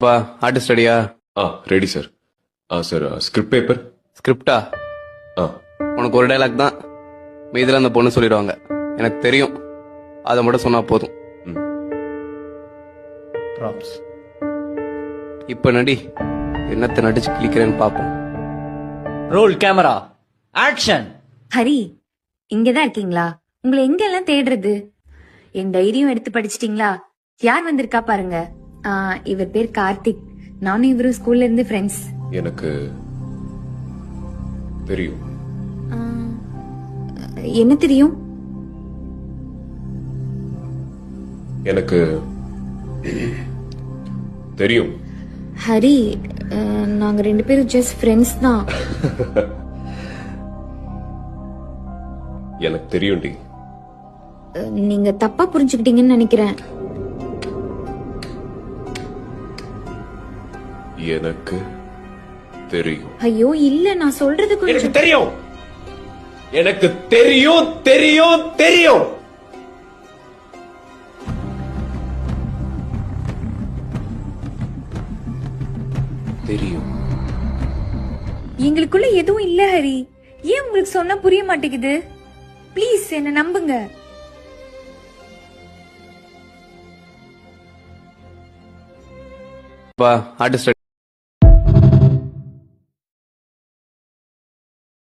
பா ஆர்டிஸ்ட் ரெடியா? Ready sir. Sir script paper. ஸ்கிரிப்டா? உனக்கு ஒரு டைலாக் தான், மீதில அந்த பொண்ணு சொல்லிடுவாங்க. எனக்கு தெரியும், அதை மட்டும் சொன்னா போதும். இப்ப நடி, என்னத்தை நடிச்சு கிளிக்கிறேன்னு பாப்போம். Role camera action. ஹரி, இங்கதான் இருக்கீங்களா? உங்களை எங்க எல்லாம் தேடுறது? என் டைரியும் எடுத்து படிச்சிட்டீங்களா? யார் வந்திருக்கா பாருங்க. இவர் பேர் கார்த்திக். நானும் இவரும் ஸ்கூல்ல இருந்து ஃப்ரெண்ட்ஸ். எனக்கு தெரியும். என்ன தெரியும்? எனக்கு தெரியும். ஹரி, நாங்க ரெண்டு பேரும் ஜஸ்ட் ஃப்ரெண்ட்ஸ் தான். எனக்கு தெரியும் டி. நீங்க தப்பா புரிஞ்சுக்கிட்டீங்கன்னு நினைக்கிறேன். எனக்கு தெரியும். ஐயோ இல்ல, நான் சொல்றது எனக்கு கொஞ்சம் தெரியும். எனக்கு தெரியும் தெரியும் தெரியும். தெரியும். எங்களுக்குள்ள எதுவும் இல்ல ஹரி. ஏன் உங்களுக்கு சொன்னா புரிய மாட்டேங்குது? ப்ளீஸ் என்ன நம்புங்க. பா ஆர்டிஸ்ட்